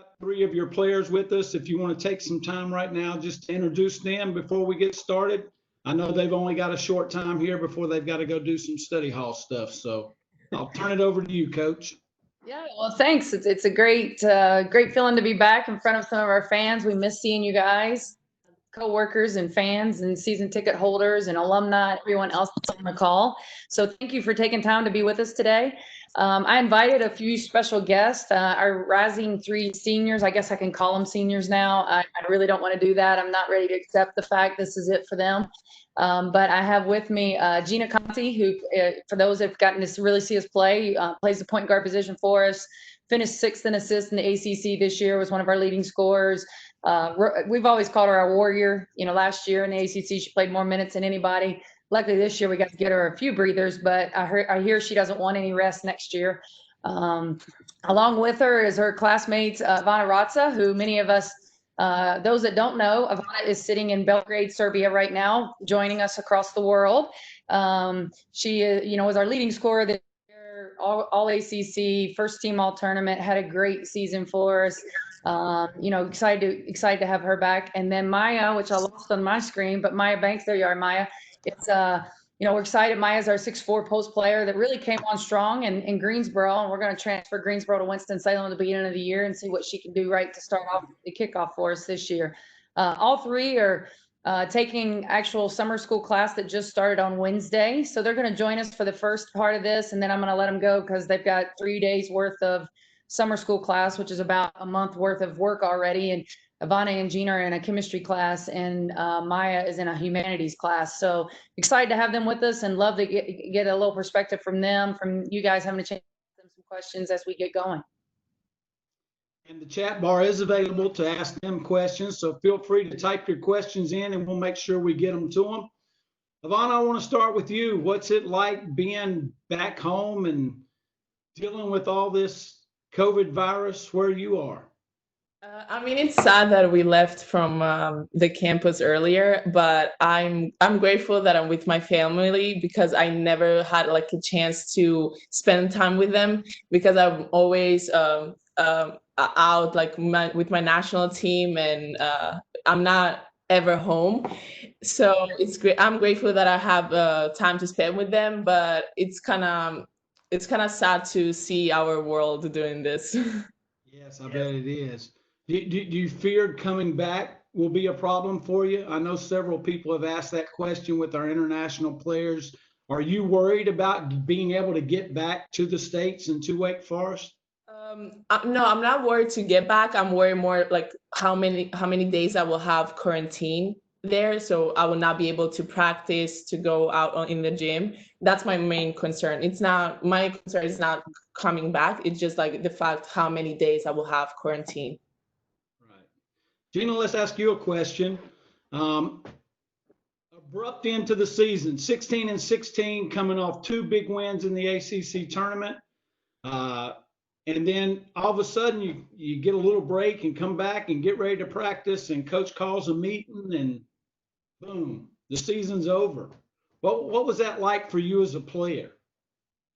got three of your players with us. If you want to take some time right now just to introduce them before we get started. I know they've only got a short time here before they've got to go do some study hall stuff. So I'll turn it over to you, Coach. Yeah, well, thanks. It's a great feeling to be back in front of some of our fans. We miss seeing you guys, co-workers and fans and season ticket holders and alumni, everyone else that's on the call. So thank you for taking time to be with us today. I invited a few special guests, our rising three seniors. I guess I can call them seniors now. I really don't want to do that. I'm not ready to accept the fact this is it for them. But I have with me Ncaa, who, for those that have gotten to really see us play, plays the point guard position for us, finished 6th in assists in the ACC this year, was one of our leading scorers. We've always called her our warrior. Last year in the ACC, she played more minutes than anybody. Luckily this year we got to get her a few breathers, but I hear she doesn't want any rest next year. Along with her is her classmates, Ivana Ratza, who many of us, those that don't know, Ivana is sitting in Belgrade, Serbia right now, joining us across the world. She, was our leading scorer this year, all ACC, first team all tournament, had a great season for us. Excited to have her back. And then Maya, which I lost on my screen, but Maya Banks, there you are, Maya. It's we're excited. Maya's our 6'4" post player that really came on strong in Greensboro, and we're going to transfer Greensboro to Winston-Salem at the beginning of the year and see what she can do right to start off the kickoff for us this year. All three are taking actual summer school class that just started on Wednesday, so they're going to join us for the first part of this, and then I'm going to let them go because they've got 3 days worth of summer school class, which is about a month worth of work already. And Ivana and Gina are in a chemistry class, and Maya is in a humanities class. So excited to have them with us and love to get a little perspective from them, from you guys having a chance to ask them some questions as we get going. And the chat bar is available to ask them questions. So feel free to type your questions in and we'll make sure we get them to them. Ivana, I want to start with you. What's it like being back home and dealing with all this COVID virus where you are? It's sad that we left from the campus earlier, but I'm grateful that I'm with my family because I never had a chance to spend time with them because I'm always out with my national team, and I'm not ever home. So it's great. I'm grateful that I have time to spend with them, but it's kind of sad to see our world doing this. Yes, I bet it is. Do you fear coming back will be a problem for you? I know several people have asked that question with our international players. Are you worried about being able to get back to the States and to Wake Forest? No, I'm not worried to get back. I'm worried more how many days I will have quarantine there, so I will not be able to practice, to go out in the gym. That's my main concern. My concern is not coming back. It's just the fact how many days I will have quarantine. Right. Gina, let's ask you a question. Abrupt end to the season, 16-16, coming off 2 big wins in the ACC tournament. And then all of a sudden you get a little break and come back and get ready to practice, and coach calls a meeting and boom, the season's over. What was that like for you as a player?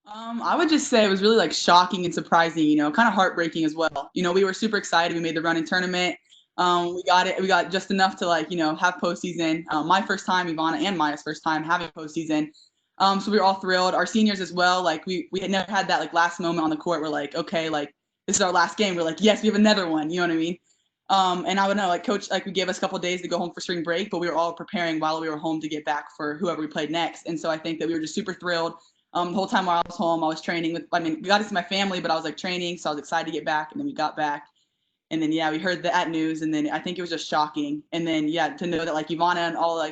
I would just say it was really shocking and surprising, kind of heartbreaking as well. We were super excited. We made the run in tournament. We got just enough to have postseason. My first time, Ivana and Maya's first time having postseason. So we were all thrilled. Our seniors as well. We had never had that last moment on the court. We're okay, this is our last game. We're yes, we have another one. You know what I mean? And I would know coach, we gave us a couple of days to go home for spring break, but we were all preparing while we were home to get back for whoever we played next. And so I think that we were just super thrilled. The whole time while I was home, I was training we got to see my family, but I was training. So I was excited to get back. And then we got back. And then, we heard that news. And then I think it was just shocking. And then, to know that Ivana and all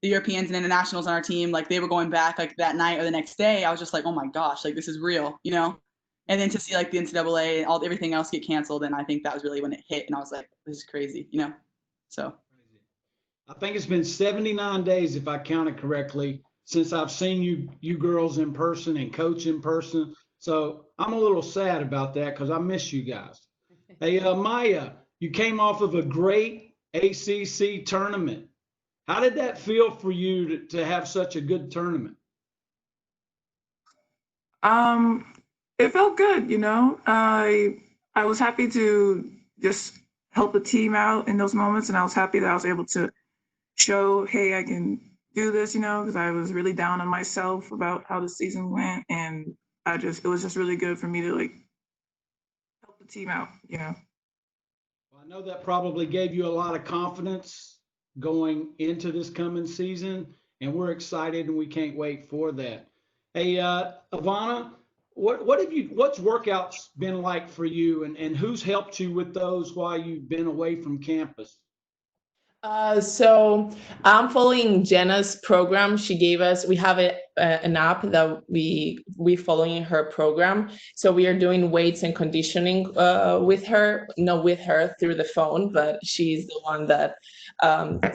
the Europeans and internationals on our team, they were going back that night or the next day, I was just oh my gosh, this is real, And then to see the NCAA and everything else get canceled. And I think that was really when it hit. And I was this is crazy, So. I think it's been 79 days, if I counted correctly, since I've seen you girls in person and coach in person. So I'm a little sad about that because I miss you guys. Hey, Maya, you came off of a great ACC tournament. How did that feel for you to have such a good tournament? It felt good, I was happy to just help the team out in those moments. And I was happy that I was able to show, hey, I can do this, because I was really down on myself about how the season went. And it was just really good for me to like help the team out. Well, I know that probably gave you a lot of confidence going into this coming season, and we're excited and we can't wait for that. Hey, Ivana, what's workouts been like for you, and who's helped you with those while you've been away from campus? So I'm following Jenna's program. She gave us, we have an app that we following her program. So we are doing weights and conditioning with her, not with her through the phone, but she's the one that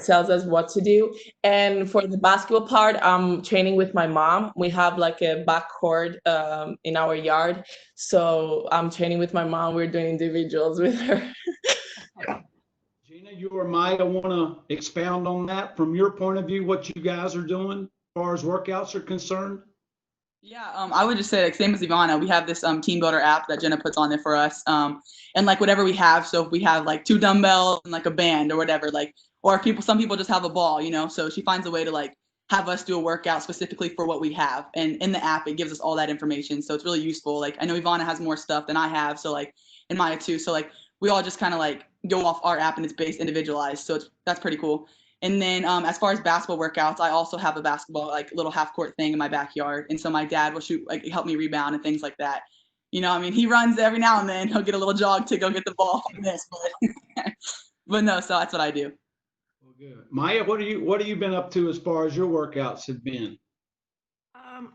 tells us what to do. And for the basketball part, I'm training with my mom. We have like a backcourt in our yard. So I'm training with my mom. We're doing individuals with her. Gina, you or Maya want to expound on that from your point of view, what you guys are doing as far as workouts are concerned? Yeah, I would just say, like, same as Ivana, we have this team builder app that Jenna puts on there for us. And like whatever we have, so if we have like 2 dumbbells and like a band or whatever, like, or some people just have a ball, so she finds a way to like have us do a workout specifically for what we have. And in the app, it gives us all that information. So it's really useful. Like, I know Ivana has more stuff than I have, so like, and Maya too. So like, we all just kind of like go off our app and it's based individualized. So that's pretty cool. And then as far as basketball workouts, I also have a basketball, like little half court thing in my backyard. And so my dad will shoot, like help me rebound and things like that. I mean, he runs every now and then. He'll get a little jog to go get the ball from this, but no, so that's what I do. Well, good. Maya, what have you been up to as far as your workouts have been?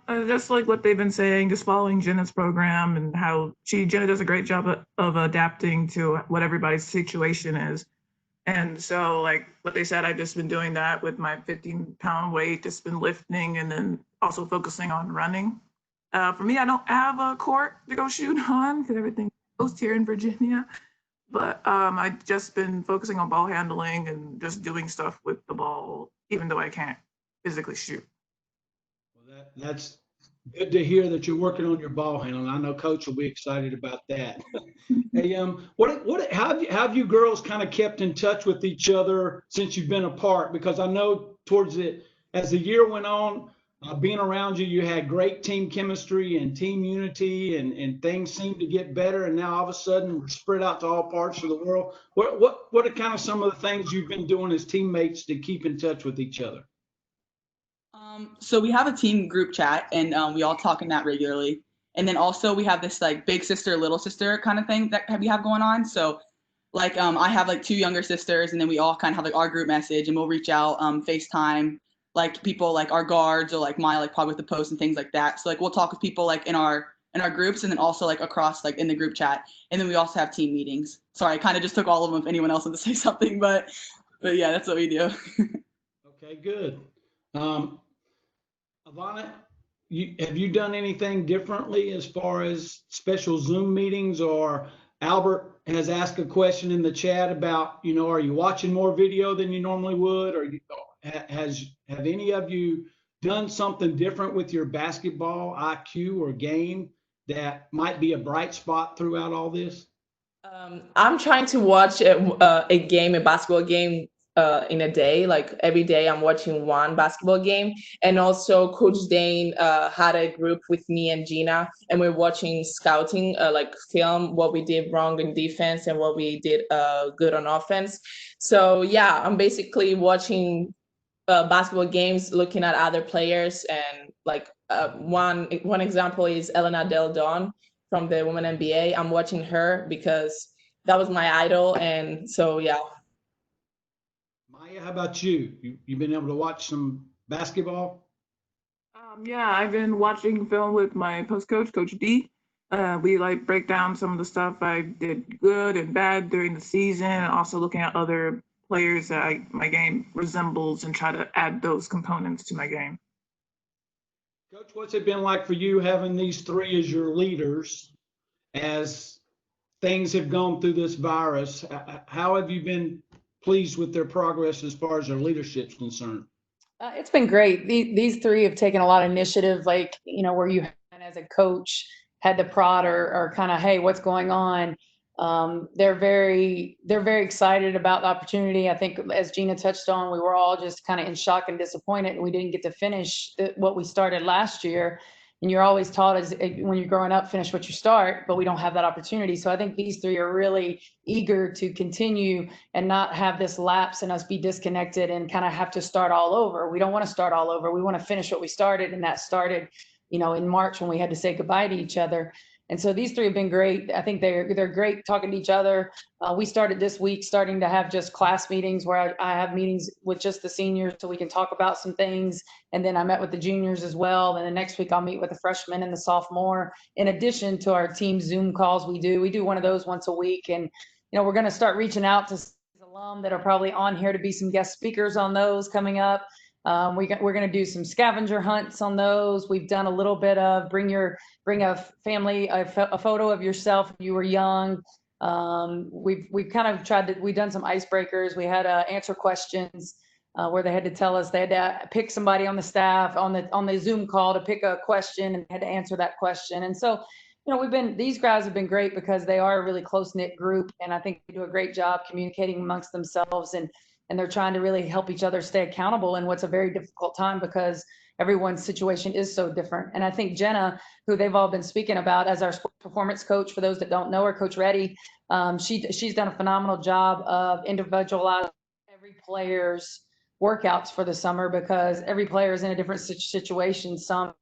Just like what they've been saying, just following Jenna's program and how Jenna does a great job of adapting to what everybody's situation is. And so like what they said, I've just been doing that with my 15-pound weight, just been lifting and then also focusing on running. For me, I don't have a court to go shoot on because everything's closed here in Virginia. But I've just been focusing on ball handling and just doing stuff with the ball, even though I can't physically shoot. Well, that's good to hear that you're working on your ball handling. I know Coach will be excited about that. Hey, how have you girls kind of kept in touch with each other since you've been apart? Because I know as the year went on, being around you, you had great team chemistry and team unity, and things seemed to get better. And now all of a sudden we're spread out to all parts of the world. What are kind of some of the things you've been doing as teammates to keep in touch with each other? So we have a team group chat, and we all talk in that regularly. And then also we have this like big sister, little sister kind of thing that we have going on. So like I have like 2 younger sisters, and then we all kind of have like our group message, and we'll reach out, FaceTime, like people like our guards or like Maya, like probably with the posts and things like that. So like we'll talk with people like in our groups, and then also like across like in the group chat. And then we also have team meetings. Sorry, I kind of just took all of them if anyone else wants to say something, but yeah, that's what we do. Okay, good. Ivana, have you done anything differently as far as special Zoom meetings, or Albert has asked a question in the chat about, are you watching more video than you normally would, or have any of you done something different with your basketball IQ or game that might be a bright spot throughout all this? I'm trying to watch a basketball game in a day. Like every day I'm watching one basketball game. And also Coach Dane had a group with me and Gina, and we're watching scouting, like film, what we did wrong in defense and what we did good on offense. So yeah, I'm basically watching basketball games, looking at other players. And like one example is Elena Del Don from the Women NBA. I'm watching her because that was my idol. And so, yeah. Maya, how about you? You've been able to watch some basketball? Yeah, I've been watching film with my post coach, Coach D. We like break down some of the stuff I did good and bad during the season, and also looking at other players that my game resembles and try to add those components to my game. Coach, what's it been like for you having these 3 as your leaders as things have gone through this virus? How have you been pleased with their progress as far as their leadership's concerned? It's been great. These 3 have taken a lot of initiative, like, where you as a coach had to prod or kind of, hey, what's going on? They're very excited about the opportunity. I think, as Gina touched on, we were all just kind of in shock and disappointed, and we didn't get to finish what we started last year. And you're always taught, as when you're growing up, finish what you start, but we don't have that opportunity. So I think these three are really eager to continue and not have this lapse and us be disconnected and kind of have to start all over. We don't want to start all over. We want to finish what we started, and that started, in March when we had to say goodbye to each other. And so these three have been great. I think they're great talking to each other. We started this week starting to have just class meetings where I have meetings with just the seniors so we can talk about some things. And then I met with the juniors as well. And the next week I'll meet with the freshmen and the sophomore, in addition to our team Zoom calls we do. We do one of those once a week. And, we're going to start reaching out to alum that are probably on here to be some guest speakers on those coming up. We're going to do some scavenger hunts on those. We've done a little bit of bring a family, a photo of yourself when you were young. We've kind of we've done some icebreakers. We had answer questions where they had to tell us, they had to pick somebody on the staff on the Zoom call to pick a question and had to answer that question. And so, these guys have been great because they are a really close knit group. And I think they do a great job communicating amongst themselves, and they're trying to really help each other stay accountable in what's a very difficult time because everyone's situation is so different. And I think Jenna, who they've all been speaking about as our sports performance coach, for those that don't know her, Coach Reddy, she's done a phenomenal job of individualizing every player's workouts for the summer because every player is in a different situation. Some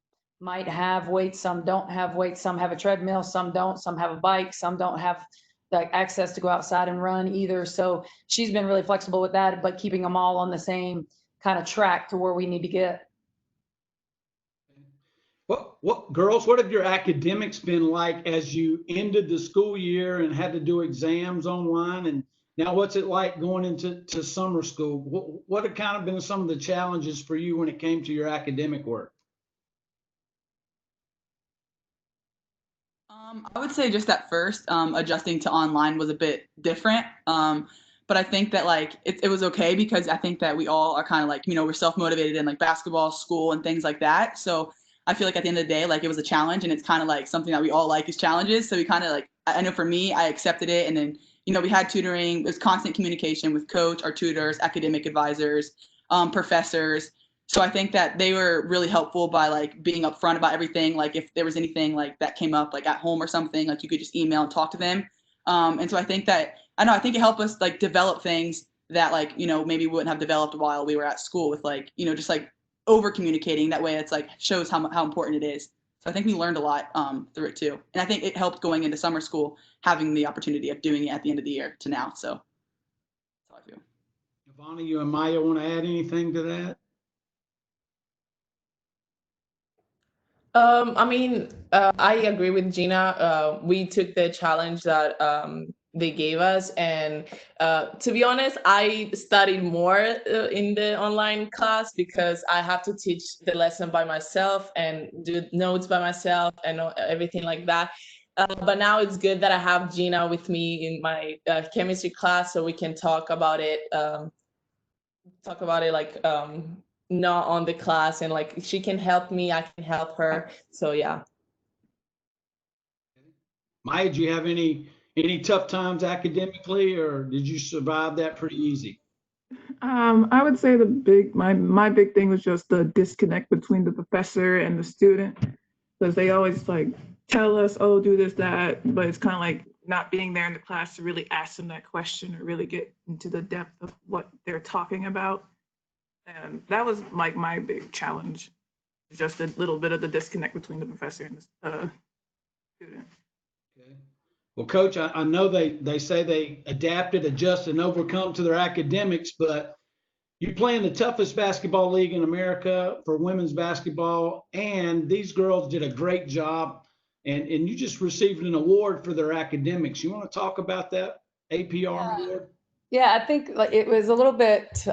might have weights, some don't have weights, some have a treadmill, some don't, some have a bike, some don't have like access to go outside and run either. So she's been really flexible with that, but keeping them all on the same kind of track to where we need to get. What have your academics been like as you ended the school year and had to do exams online? And now what's it like going into summer school? What have kind of been some of the challenges for you when it came to your academic work? I would say just at first, adjusting to online was a bit different. But I think that it was okay because I think that we all are kind of we're self-motivated in basketball, school, and things like that. So I feel like at the end of the day, it was a challenge, and it's kind of something that we all like is challenges. So we kind of I know for me, I accepted it. And then, we had tutoring, it was constant communication with coach, our tutors, academic advisors, professors. So I think that they were really helpful by being upfront about everything. If there was anything that came up at home or something, you could just email and talk to them. And so I think that, I think it helped us develop things that maybe we wouldn't have developed while we were at school with just over communicating. That way it's shows how important it is. So I think we learned a lot through it too. And I think it helped going into summer school, having the opportunity of doing it at the end of the year to now. So that's how I feel. Ivana, you and Maya want to add anything to that? I agree with Gina. We took the challenge that they gave us, and to be honest, I studied more in the online class because I have to teach the lesson by myself and do notes by myself and everything like that. But now it's good that I have Gina with me in my chemistry class, so we can talk about it. Not on the class, and she can help me, I can help her. So yeah. Maya, did you have any tough times academically, or did you survive that pretty easy? I would say my big thing was just the disconnect between the professor and the student, because they always tell us, oh, do this, that, but it's kind of not being there in the class to really ask them that question or really get into the depth of what they're talking about. And that was my big challenge, just a little bit of the disconnect between the professor and the student. Okay. Well, Coach, I know they say they adapted, adjusted, and overcome to their academics, but you play in the toughest basketball league in America for women's basketball, and these girls did a great job, and you just received an award for their academics. You want to talk about that APR award? Yeah, I think it was a little bit,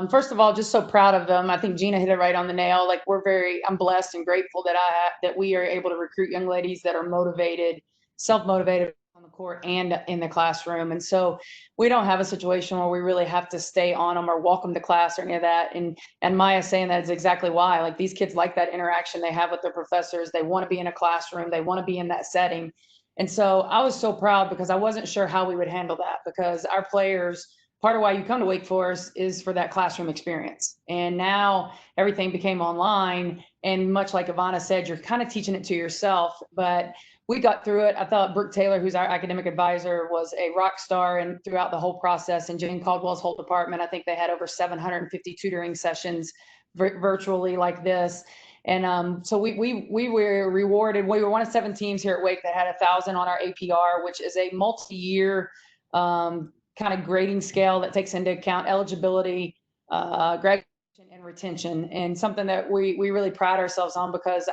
first of all, just so proud of them. I think Gina hit it right on the nail. I'm blessed and grateful that we are able to recruit young ladies that are motivated, self-motivated on the court and in the classroom. And so we don't have a situation where we really have to stay on them or walk them to class or any of that. And Maya saying that is exactly why. These kids like that interaction they have with their professors. They want to be in a classroom. They want to be in that setting. And so I was so proud because I wasn't sure how we would handle that, because our players, part of why you come to Wake Forest is for that classroom experience. And now everything became online. And much like Ivana said, you're kind of teaching it to yourself, but we got through it. I thought Brooke Taylor, who's our academic advisor, was a rock star and throughout the whole process. And Jane Caldwell's whole department, I think they had over 750 tutoring sessions virtually like this. And so we were rewarded. We were one of 7 teams here at Wake that had 1,000 on our APR, which is a multi-year kind of grading scale that takes into account eligibility, graduation, and retention, and something that we really pride ourselves on, because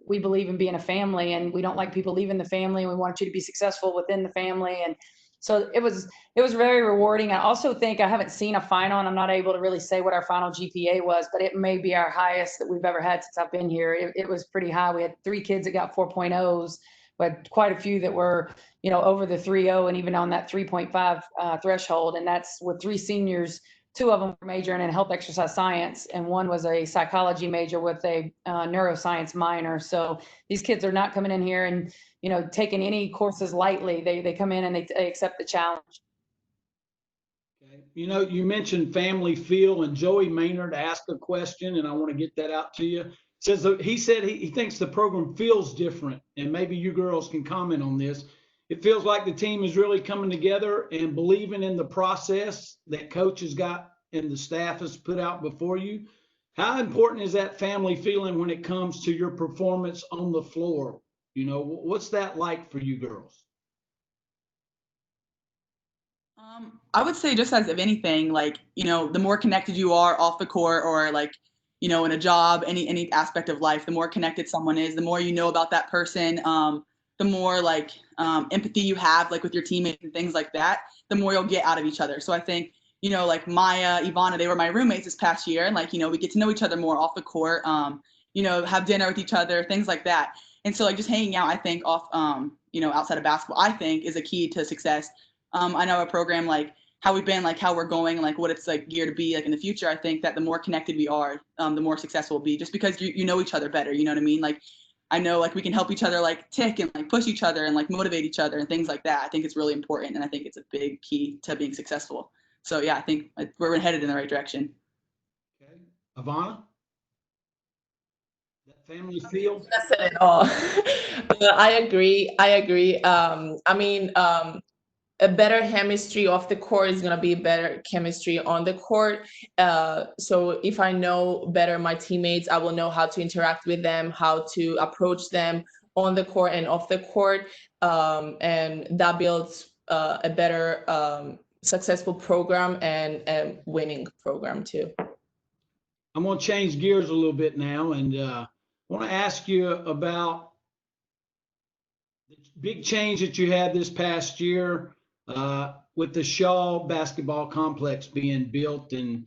we believe in being a family, and we don't like people leaving the family, and we want you to be successful within the family. And so it was very rewarding. I also think, I haven't seen a final, and I'm not able to really say what our final GPA was, but it may be our highest that we've ever had since I've been here. It was pretty high. We had 3 kids that got 4.0s, but quite a few that were, over the 3.0 and even on that 3.5 threshold. And that's with 3 seniors. 2 of them were majoring in health exercise science, and 1 was a psychology major with a neuroscience minor. So these kids are not coming in here and, taking any courses lightly. They come in and they accept the challenge. Okay. You mentioned family feel, and Joey Maynard asked a question, and I want to get that out to you. He said he thinks the program feels different, and maybe you girls can comment on this. It feels like the team is really coming together and believing in the process that coach has got and the staff has put out before you. How important is that family feeling when it comes to your performance on the floor? What's that like for you girls? I would say, just as of anything, like, the more connected you are off the court, or like, in a job, any aspect of life, the more connected someone is, the more you know about that person, the more like empathy you have, like with your teammates and things like that, the more you'll get out of each other. So I think, like Maya, Ivana, they were my roommates this past year, and like, we get to know each other more off the court, have dinner with each other, things like that. And so like just hanging out, I think off, outside of basketball, I think is a key to success. I know a program like how we've been, like how we're going, like what it's like geared to be like in the future. I think that the more connected we are, the more successful we'll be, just because you know each other better. You know what I mean? Like, I know like we can help each other like tick and like push each other and like motivate each other and things like that. I think it's really important, and I think it's a big key to being successful. So yeah, I think we're headed in the right direction. Okay, Ivana, that family feel. That's it at all. I agree. A better chemistry off the court is going to be better chemistry on the court. So if I know better my teammates, I will know how to interact with them, how to approach them on the court and off the court. And that builds a better successful program and a winning program too. I'm going to change gears a little bit now, and I want to ask you about the big change that you had this past year with the Shaw basketball complex being built. And,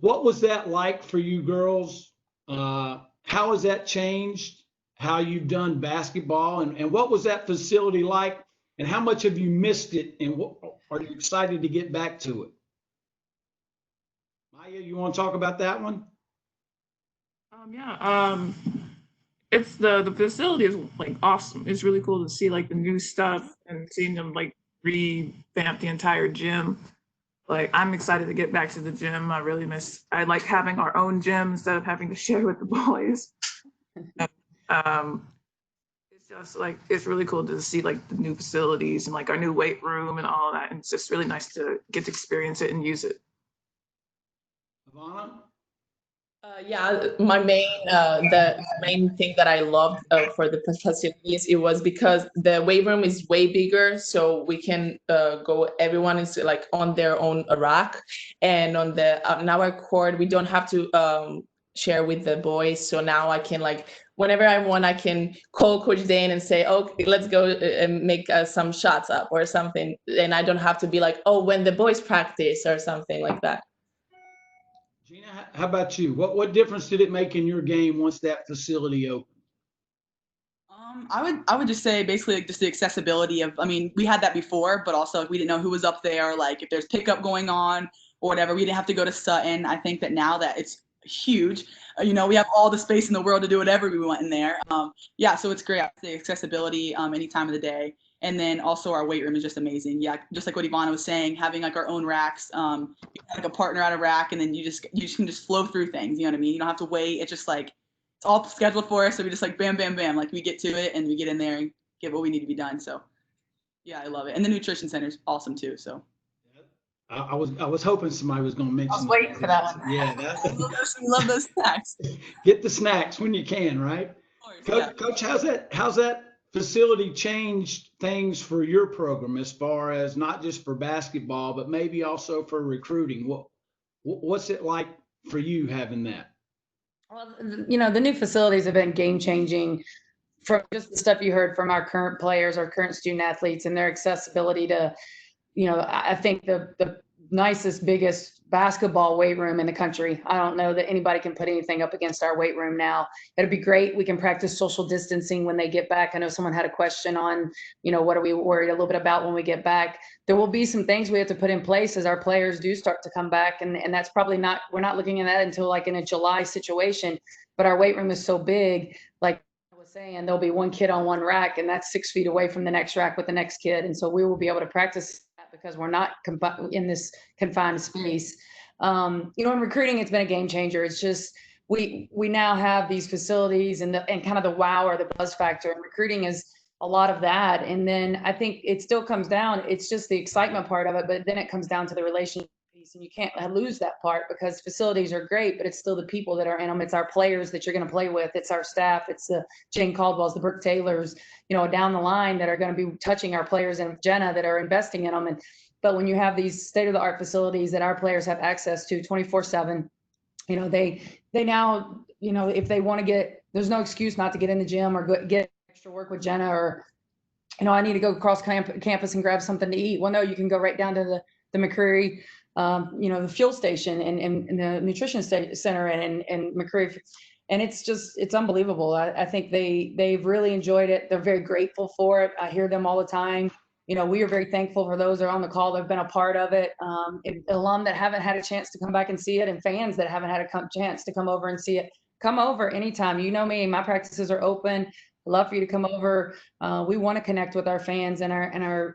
what was that like for you girls? How has that changed how you've done basketball? And what was that facility like? And how much have you missed it? And what are you excited to get back to it? Maya, you want to talk about that one? It's the facility is like awesome. It's really cool to see like the new stuff and seeing them like revamp the entire gym. Like, I'm excited to get back to the gym. I like having our own gym instead of having to share with the boys. It's just like, it's really cool to see like the new facilities and like our new weight room and all that. And it's just really nice to get to experience it and use it. Ivana? The main thing that I loved for the facilities, it was because the weight room is way bigger, so we can go. Everyone is like on their own rack, and on our court, we don't have to share with the boys. So now I can, like, whenever I want, I can call Coach Dane and say, "Okay, let's go and make some shots up or something," and I don't have to be like, "Oh, when the boys practice" or something like that. Gina, how about you? What difference did it make in your game once that facility opened? I would just say basically like just the accessibility of, we had that before, but also like we didn't know who was up there, like if there's pickup going on or whatever, we didn't have to go to Sutton. I think that now that it's huge. We have all the space in the world to do whatever we want in there. Yeah, so it's great. I would say accessibility any time of the day. And then also our weight room is just amazing. Yeah, just like what Ivana was saying, having like our own racks, you have like a partner at a rack, and then you can just flow through things. You know what I mean? You don't have to wait. It's just like it's all scheduled for us. So we just like bam, bam, bam. Like we get to it and we get in there and get what we need to be done. So yeah, I love it. And the nutrition center is awesome too. So I was hoping somebody was going to mention. I was waiting for that one. Yeah, we love those snacks. Get the snacks when you can, right? Of course, Coach, how's that facility changed things for your program as far as not just for basketball, but maybe also for recruiting? What's it like for you having that? Well, the new facilities have been game changing from just the stuff you heard from our current players, our current student athletes, and their accessibility to, I think the nicest, biggest basketball weight room in the country. I don't know that anybody can put anything up against our weight room now. It'd be great. We can practice social distancing when they get back. I know someone had a question on, what are we worried a little bit about when we get back? There will be some things we have to put in place as our players do start to come back. And that's probably we're not looking at that until like in a July situation, but our weight room is so big, like I was saying, there'll be one kid on one rack and that's 6 feet away from the next rack with the next kid. And so we will be able to practice because we're not in this confined space. In recruiting, it's been a game changer. It's just we now have these facilities and kind of the wow or the buzz factor. And recruiting is a lot of that. And then I think it still comes down. It's just the excitement part of it, but then it comes down to the relationship piece, and you can't lose that part because facilities are great, but it's still the people that are in them. It's our players that you're going to play with. It's our staff. It's the Jane Caldwells, the Brooke Taylors, down the line that are going to be touching our players, and Jenna that are investing in them. But when you have these state-of-the-art facilities that our players have access to 24/7, they now, if they want to there's no excuse not to get in the gym or get extra work with Jenna, or, I need to go across campus and grab something to eat. Well, no, you can go right down to the McCreary, the fuel station and the nutrition center and McCreary. And it's unbelievable. I think they've really enjoyed it. They're very grateful for it. I hear them all the time. We are very thankful for those that are on the call that have been a part of it. Alum that haven't had a chance to come back and see it, and fans that haven't had a chance to come over and see it. Come over anytime. You know me, my practices are open. I'd love for you to come over. We want to connect with our fans and our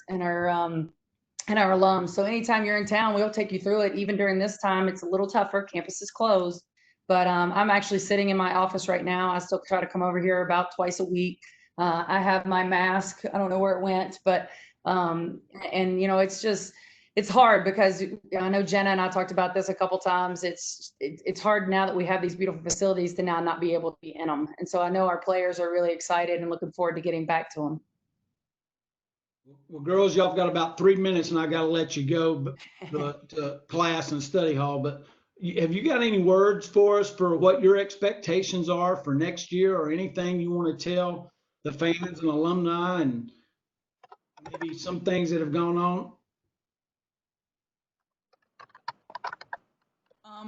alums. So anytime you're in town, we'll take you through it. Even during this time, it's a little tougher. Campus is closed. But I'm actually sitting in my office right now. I still try to come over here about twice a week. I have my mask. I don't know where it went, but it's hard because I know Jenna and I talked about this a couple times. It's hard now that we have these beautiful facilities to now not be able to be in them. And so I know our players are really excited and looking forward to getting back to them. Well, girls, y'all got about 3 minutes, and I got to let you go to class and study hall. But have you got any words for us for what your expectations are for next year, or anything you want to tell the fans and alumni, and maybe some things that have gone on?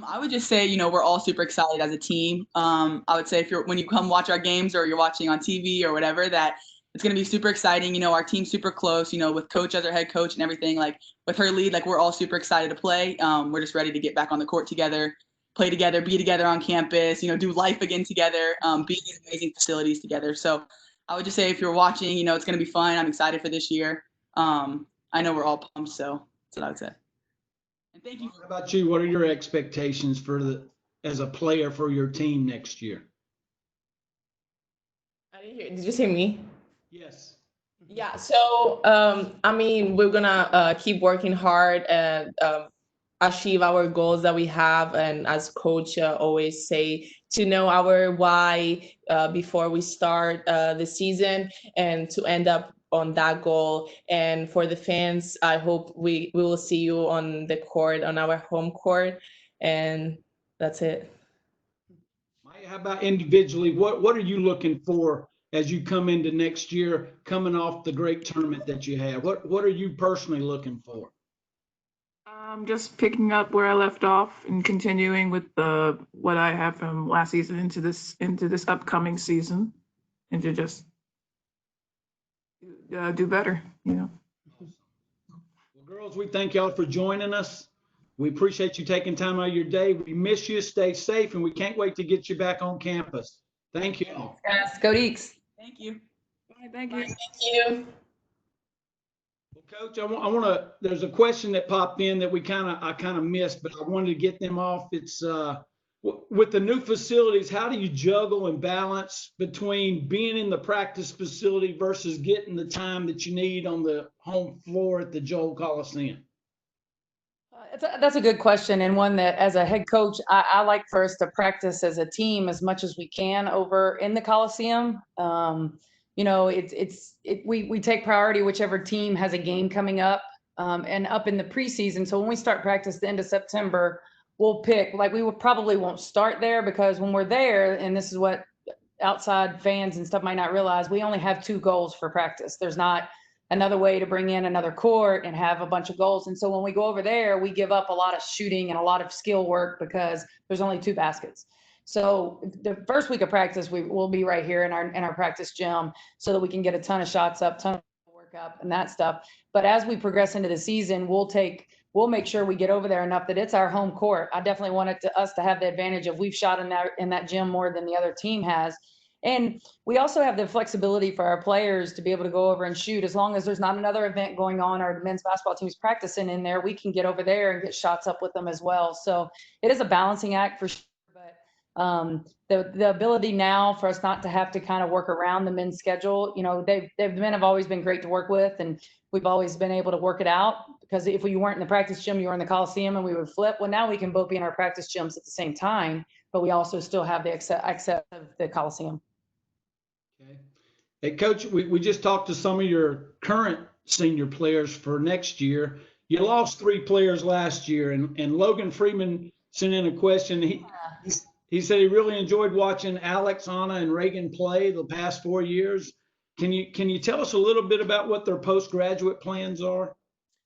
I would just say, we're all super excited as a team. I would say when you come watch our games or you're watching on TV or whatever, that it's going to be super exciting. Our team's super close, with coach as our head coach and everything, like with her lead, like we're all super excited to play. We're just ready to get back on the court together, play together, be together on campus, do life again together, be in these amazing facilities together. So I would just say if you're watching, it's going to be fun. I'm excited for this year. I know we're all pumped, so that's what I would say. And thank you. What about you? What are your expectations as a player for your team next year? I didn't hear. Did you say me? Yes. Yeah. So, we're gonna keep working hard and achieve our goals that we have, and as coach always say, to know our why before we start the season, and to end up on that goal. And for the fans, I hope we will see you on the court, on our home court, and that's it. Maya, how about individually? What are you looking for as you come into next year, coming off the great tournament that you had? What are you personally looking for? Just picking up where I left off and continuing with what I have from last season into this upcoming season, and to just do better. Well, girls, we thank y'all for joining us. We appreciate you taking time out of your day. We miss you. Stay safe, and we can't wait to get you back on campus. Thank you. Yes, go Deeks. Thank you. Bye, thank you. Thank you. Well, Coach, I want to. There's a question that popped in that I kind of missed, but I wanted to get them off. It's with the new facilities, how do you juggle and balance between being in the practice facility versus getting the time that you need on the home floor at the Joel Coliseum? That's a good question, and one that as a head coach, I like for us to practice as a team as much as we can over in the Coliseum. You know, we take priority whichever team has a game coming up, and up in the preseason. So when we start practice the end of September, we'll pick, like, probably won't start there, because when we're there, and this is what outside fans and stuff might not realize, we only have 2 goals for practice. There's not another way to bring in another court and have a bunch of goals. And so when we go over there, we give up a lot of shooting and a lot of skill work because there's only 2 baskets. So the first week of practice, we'll be right here in our practice gym so that we can get a ton of shots up, ton of work up and that stuff. But as we progress into the season, we'll make sure we get over there enough that it's our home court. I definitely want us to have the advantage of we've shot in that gym more than the other team has. And we also have the flexibility for our players to be able to go over and shoot. As long as there's not another event going on or the men's basketball team's practicing in there, we can get over there and get shots up with them as well. So it is a balancing act for sure. But the ability now for us not to have to kind of work around the men's schedule, you know, the men have always been great to work with, and we've always been able to work it out, because if we weren't in the practice gym, you were in the Coliseum, and we would flip. Well, now we can both be in our practice gyms at the same time, but we also still have the access of the Coliseum. Okay. Hey, Coach, we just talked to some of your current senior players for next year. You lost 3 players last year, and Logan Freeman sent in a question. He said he really enjoyed watching Alex, Ania, and Reagan play the past 4 years. Can you tell us a little bit about what their postgraduate plans are?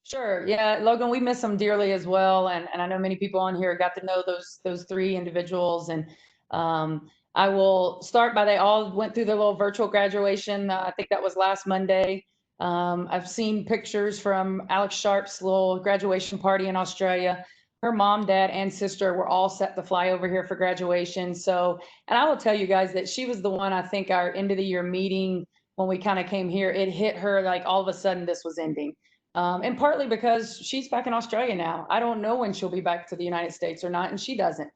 Sure. Yeah, Logan, we miss them dearly as well, and I know many people on here got to know those 3 individuals, and I will start by, they all went through their little virtual graduation. I think that was last Monday. I've seen pictures from Alex Sharp's little graduation party in Australia. Her mom, dad, and sister were all set to fly over here for graduation. So, and I will tell you guys that she was the one, I think, our end of the year meeting, when we kind of came here, it hit her like all of a sudden this was ending. And partly because she's back in Australia now. I don't know when she'll be back to the United States or not, and she doesn't.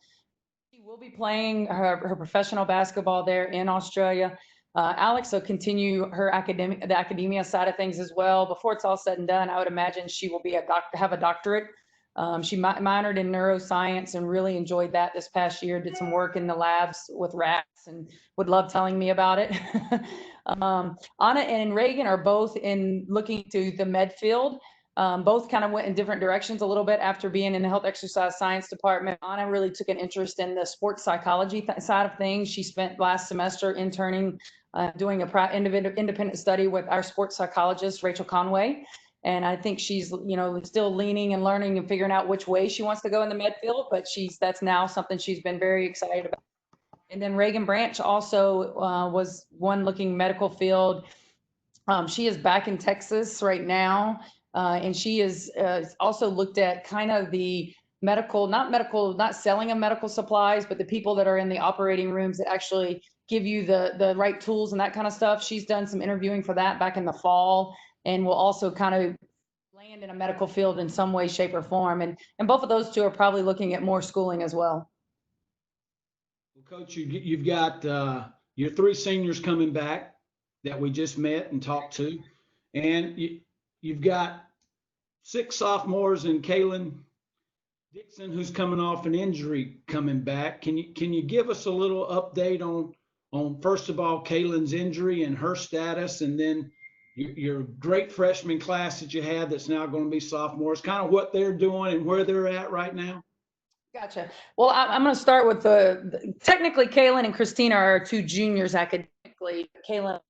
She will be playing her professional basketball there in Australia. Alex will continue the academia side of things as well. Before it's all said and done, I would imagine she will be have a doctorate. She minored in neuroscience and really enjoyed that this past year, did some work in the labs with rats and would love telling me about it. Ania and Reagan are both looking to the med field. Both kind of went in different directions a little bit after being in the health exercise science department. Ania really took an interest in the sports psychology side of things. She spent last semester interning, doing a independent study with our sports psychologist, Rachel Conway. And I think she's, you know, still leaning and learning and figuring out which way she wants to go in the med field, but that's now something she's been very excited about. And then Reagan Branch also was one looking medical field. She is back in Texas right now, and she is also looked at kind of the not selling of medical supplies, but the people that are in the operating rooms that actually give you the right tools and that kind of stuff. She's done some interviewing for that back in the fall, and will also kind of land in a medical field in some way, shape, or form. And both of those 2 are probably looking at more schooling as well. Well, Coach, you've got your 3 seniors coming back that we just met and talked to, and you've got 6 sophomores and Kaylin Dixon, who's coming off an injury, coming back. Can you give us a little update on first of all Kaylin's injury and her status, and then your great freshman class that you had that's now going to be sophomores, kind of what they're doing and where they're at right now? Gotcha. Well, I'm going to start with technically Kaylin and Christina are 2 juniors academically. Kaylin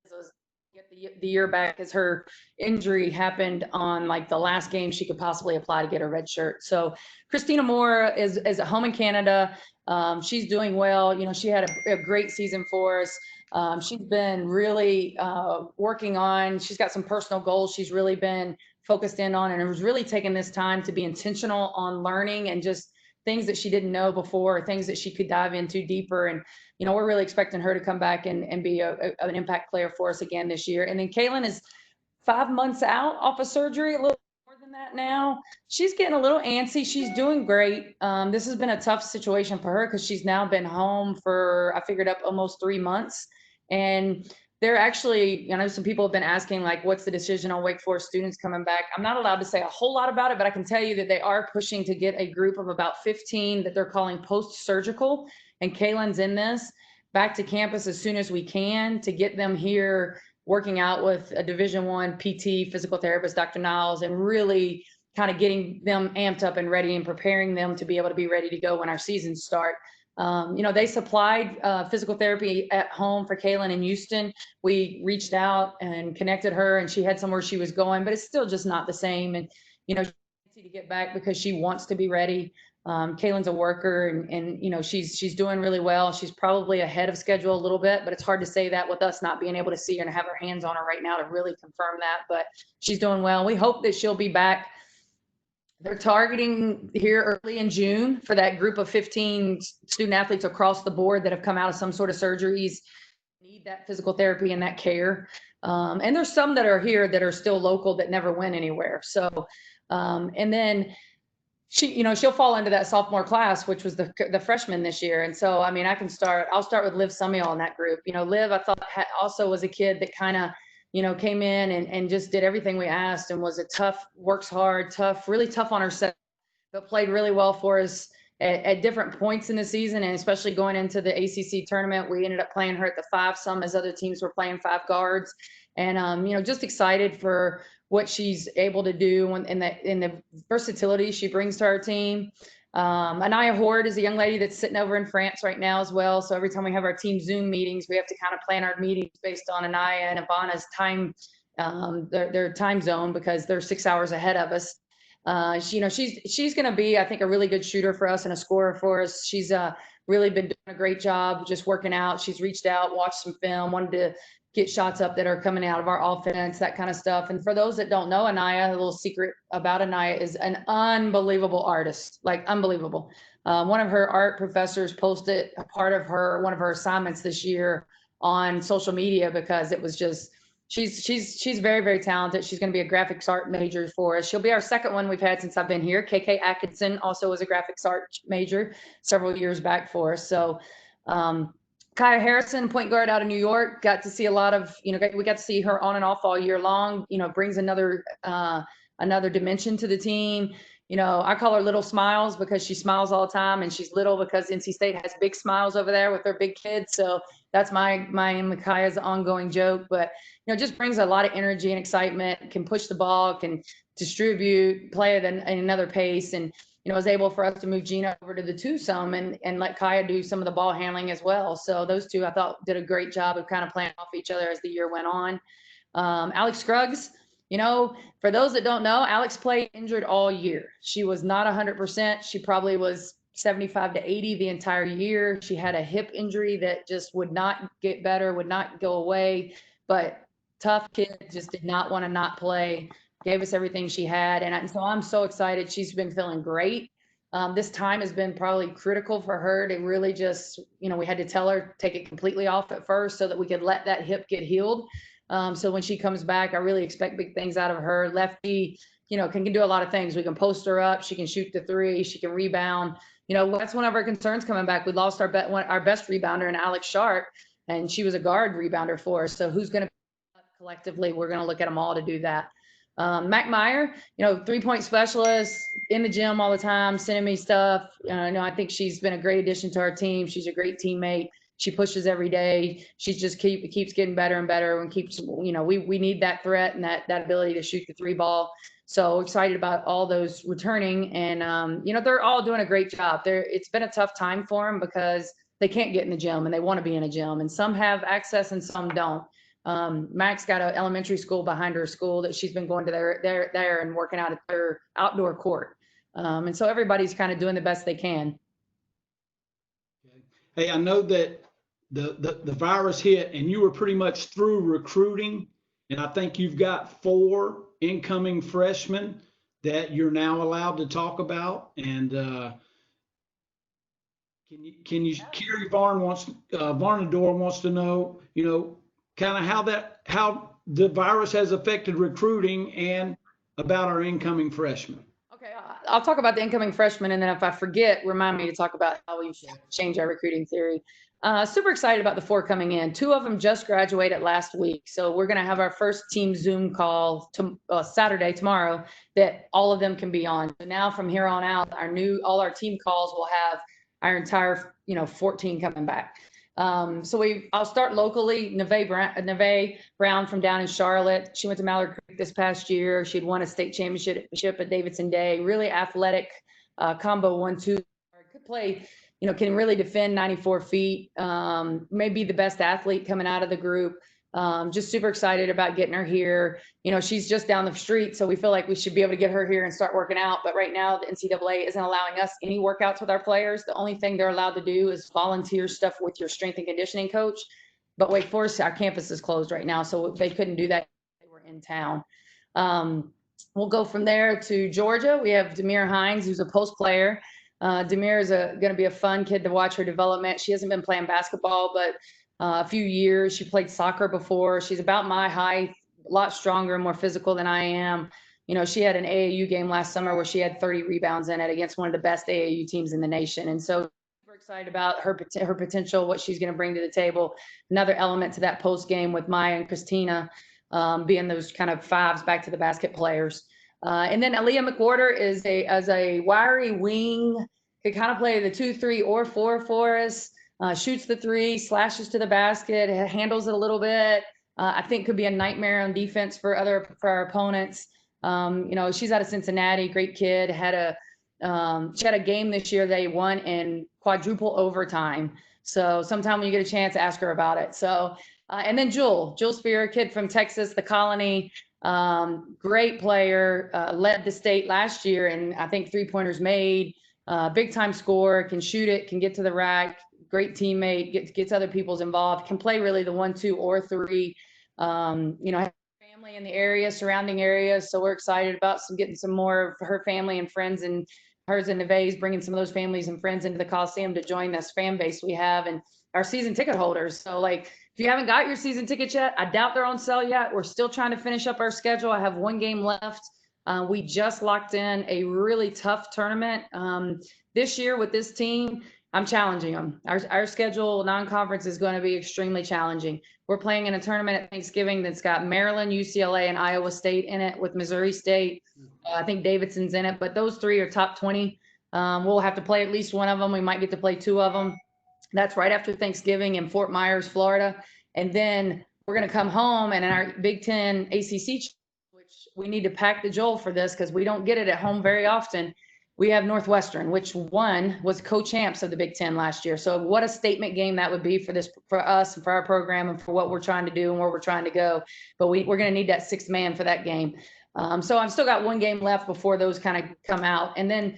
get the year back as her injury happened on like the last game she could possibly apply to get her red shirt. So Christina Mora is at home in Canada. She's doing well. You know, she had a great season for us. She's been really working on, she's got some personal goals she's really been focused in on, and was really taking this time to be intentional on learning and just things that she didn't know before, or things that she could dive into deeper. And, you know, we're really expecting her to come back and be an impact player for us again this year. And then Kaylin is 5 months out off of surgery, a little more than that now. She's getting a little antsy. She's doing great. This has been a tough situation for her because she's now been home for, I figured up, almost 3 months. And they're actually, I know some people have been asking, like, what's the decision on Wake Forest students coming back? I'm not allowed to say a whole lot about it, but I can tell you that they are pushing to get a group of about 15 that they're calling post-surgical, and Kaylin's in this, back to campus as soon as we can to get them here working out with a Division I PT physical therapist, Dr. Niles, and really kind of getting them amped up and ready and preparing them to be able to be ready to go when our seasons start. You know, they supplied physical therapy at home for Kaylin in Houston. We reached out and connected her, and she had somewhere she was going, but it's still just not the same. And, you know, she's to get back because she wants to be ready. Kaylin's a worker, and you know, she's doing really well. She's probably ahead of schedule a little bit, but it's hard to say that with us not being able to see her and have our hands on her right now to really confirm that. But she's doing well. We hope that she'll be back. They're targeting here early in June for that group of 15 student athletes across the board that have come out of some sort of surgeries, need that physical therapy and that care. And there's some that are here that are still local that never went anywhere. So, and then she'll fall into that sophomore class, which was the freshman this year. And so, I mean, I'll start with Liv Sumiel in that group. You know, Liv, I thought also was a kid that kind of, you know, came in and just did everything we asked and was works hard, really tough on herself, but played really well for us at different points in the season. And especially going into the ACC tournament, we ended up playing her at the 5 some as other teams were playing 5 guards. And, you know, just excited for what she's able to do in the versatility she brings to our team. Ania Hoard is a young lady that's sitting over in France right now as well. So every time we have our team Zoom meetings, we have to kind of plan our meetings based on Ania and Ivana's time, their time zone, because they're 6 hours ahead of us. She's going to be, I think, a really good shooter for us and a scorer for us. She's really been doing a great job just working out. She's reached out, watched some film, wanted to get shots up that are coming out of our offense, that kind of stuff. And for those that don't know Ania, a little secret about Ania is an unbelievable artist, like unbelievable. One of her art professors posted a part of one of her assignments this year on social media because it was just, she's very, very talented. She's going to be a graphics art major for us. She'll be our second one we've had since I've been here. KK Atkinson also was a graphics art major several years back for us. So, Kaya Harrison, point guard out of New York, got to see a lot of, you know, we got to see her on and off all year long, you know, brings another dimension to the team. You know, I call her Little Smiles because she smiles all the time, and she's little because NC State has big smiles over there with their big kids. So that's my and Mikaya's ongoing joke, but, you know, just brings a lot of energy and excitement, can push the ball, can distribute, play at another pace. And, you know, was able for us to move Gina over to the 2 some and let Kaya do some of the ball handling as well. So those two, I thought, did a great job of kind of playing off each other as the year went on. Alex Scruggs, you know, for those that don't know, Alex played injured all year. She was not 100%. She probably was 75 to 80 the entire year. She had a hip injury that just would not get better, would not go away, but tough kid, just did not want to not play. Gave us everything she had. And so I'm so excited. She's been feeling great. This time has been probably critical for her to really just, you know, we had to tell her, take it completely off at first so that we could let that hip get healed. So when she comes back, I really expect big things out of her. Lefty, you know, can do a lot of things. We can post her up. She can shoot the 3. She can rebound. You know, that's one of our concerns coming back. We lost our best rebounder in Alex Sharp, and she was a guard rebounder for us. So who's going to collectively, we're going to look at them all to do that. Mac Meyer, you know, 3-point specialist, in the gym all the time, sending me stuff. I think she's been a great addition to our team. She's a great teammate. She pushes every day. She just keeps getting better and better, and keeps, you know, we need that threat and that ability to shoot the 3 ball. So excited about all those returning, and you know, they're all doing a great job. It's been a tough time for them because they can't get in the gym and they want to be in a gym, and some have access and some don't. Max got an elementary school behind her school that she's been going to there and working out at their outdoor court. And so everybody's kind of doing the best they can. Hey, I know that the virus hit and you were pretty much through recruiting, and I think you've got 4 incoming freshmen that you're now allowed to talk about? And Carrie Varnador wants to know, kind of how the virus has affected recruiting and about our incoming freshmen. Okay, I'll talk about the incoming freshmen, and then if I forget, remind me to talk about how we change our recruiting theory. Super excited about the 4 coming in. 2 of them just graduated last week, so we're going to have our first team Zoom call Saturday, tomorrow, that all of them can be on. So now from here on out, all our team calls will have our entire 14 coming back. I'll start locally. Neve Brown from down in Charlotte. She went to Mallard Creek this past year. She'd won a state championship at Davidson Day. Really athletic, combo 1-2. Could play, can really defend 94 feet. Maybe the best athlete coming out of the group. Just super excited about getting her here. She's just down the street, so we feel like we should be able to get her here and start working out. But right now, the NCAA isn't allowing us any workouts with our players. The only thing they're allowed to do is volunteer stuff with your strength and conditioning coach. But Wake Forest, our campus is closed right now, so they couldn't do that. They were in town. We'll go from there to Georgia. We have Demir Hines, who's a post player. Demir is going to be a fun kid to watch her development. She hasn't been playing basketball, but a few years. She played soccer before. She's about my height, a lot stronger and more physical than I am. She had an AAU game last summer where she had 30 rebounds in it against one of the best AAU teams in the nation. And so we're excited about her potential, what she's going to bring to the table. Another element to that post game with Maya and Christina being those kind of 5s back to the basket players. And then Aaliyah McWhorter is as a wiry wing, could kind of play the 2, 3, or 4 for us. Shoots the 3, slashes to the basket, handles it a little bit. I think could be a nightmare on defense for our opponents. She's out of Cincinnati, great kid. She had a game this year they won in quadruple overtime. So sometime when you get a chance, ask her about it. So, and then Jewel Spear, kid from Texas, the Colony, great player, led the state last year, and I think 3-pointers made, big time scorer, can shoot it, can get to the rack. Great teammate, gets other people's involved, can play really the 1, 2, or 3. Have family in the area, surrounding areas. So we're excited about getting some more of her family and friends, and hers and Neve's bringing some of those families and friends into the Coliseum to join this fan base we have and our season ticket holders. So if you haven't got your season tickets yet, I doubt they're on sale yet. We're still trying to finish up our schedule. I have 1 game left. We just locked in a really tough tournament this year with this team. I'm challenging them. Our schedule non-conference is going to be extremely challenging. We're playing in a tournament at Thanksgiving that's got Maryland, UCLA, and Iowa State in it, with Missouri State. I think Davidson's in it, but those 3 are top 20. We'll have to play at least one of them. We might get to play 2 of them. That's right after Thanksgiving in Fort Myers, Florida. And then we're going to come home, and in our Big Ten ACC, which we need to pack the Joel for this because we don't get it at home very often. We have Northwestern, which was co-champs of the Big Ten last year. So what a statement game that would be for us and for our program and for what we're trying to do and where we're trying to go. But we're going to need that 6th man for that game. So I've still got 1 game left before those kind of come out. And then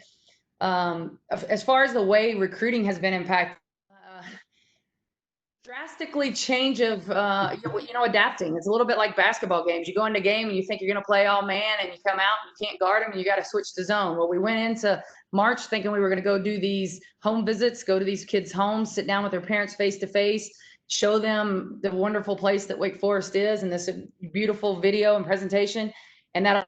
as far as the way recruiting has been impacted, drastically change of adapting. It's a little bit like basketball games. You go into a game and you think you're going to play all man, and you come out and you can't guard them, and you got to switch to zone. Well, we went into March thinking we were going to go do these home visits, go to these kids' homes, sit down with their parents face to face, show them the wonderful place that Wake Forest is, and this beautiful video and presentation. And that,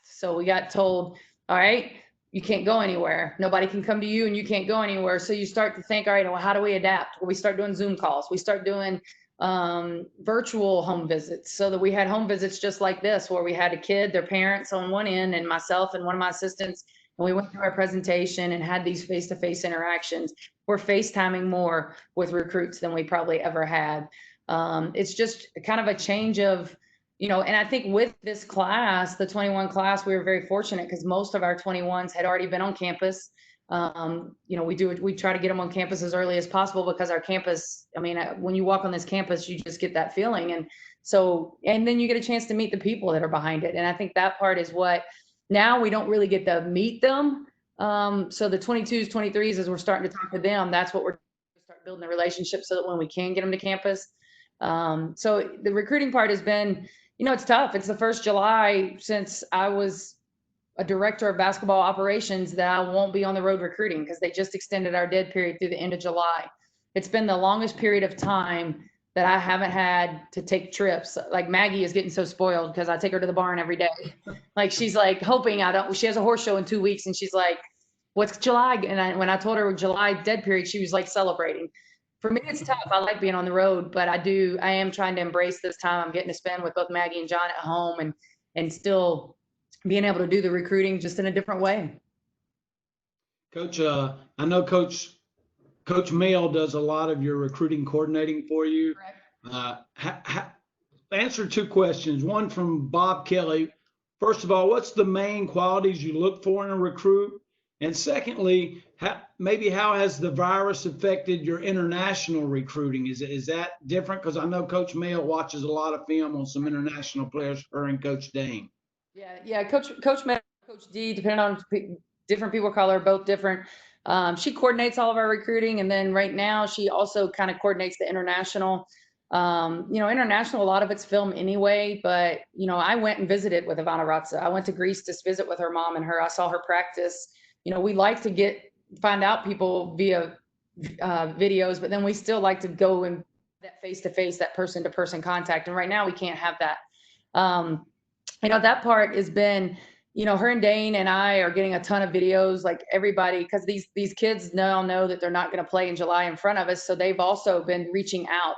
so we got told, all right, you can't go anywhere. Nobody can come to you, and you can't go anywhere. So you start to think, all right, well, how do we adapt? Well, we start doing Zoom calls. We start doing virtual home visits, so that we had home visits just like this, where we had a kid, their parents on one end, and myself and one of my assistants, and we went through our presentation and had these face-to-face interactions. We're FaceTiming more with recruits than we probably ever had. It's just kind of a change of, and I think with this class, the 21 class, we were very fortunate because most of our 21s had already been on campus. We try to get them on campus as early as possible because our campus, when you walk on this campus, you just get that feeling. And then you get a chance to meet the people that are behind it. And I think that part is what now we don't really get to meet them. So the 22s, 23s, as we're starting to talk to them, that's what we're start building the relationship so that when we can get them to campus. So the recruiting part has been, It's tough. It's the first July since I was a director of basketball operations that I won't be on the road recruiting because they just extended our dead period through the end of July. It's been the longest period of time that I haven't had to take trips. Like Maggie is getting so spoiled because I take her to the barn every day. Like she's like hoping she has a horse show in 2 weeks and she's like, what's July? And when I told her July dead period, she was like celebrating. For me, it's tough. I like being on the road, but I am trying to embrace this time I'm getting to spend with both Maggie and John at home and still being able to do the recruiting just in a different way. Coach, I know Coach Mail does a lot of your recruiting coordinating for you. Answer 2 questions. One from Bob Kelly. First of all, what's the main qualities you look for in a recruit? And secondly, how has the virus affected your international recruiting? Is that different? Because I know Coach Mail watches a lot of film on some international players, her and Coach Dane. Yeah. Coach Mail, Coach D, depending on different people call her both different. She coordinates all of our recruiting, and then right now she also kind of coordinates the international. International, a lot of it's film anyway, but I went and visited with Ivana Ratza. I went to Greece to visit with her mom and her. I saw her practice. We like to find out people via videos, but then we still like to go and that face-to-face, that person-to-person contact. And right now we can't have that. That part has been, her and Dane and I are getting a ton of videos, like everybody, because these kids now know that they're not going to play in July in front of us. So they've also been reaching out.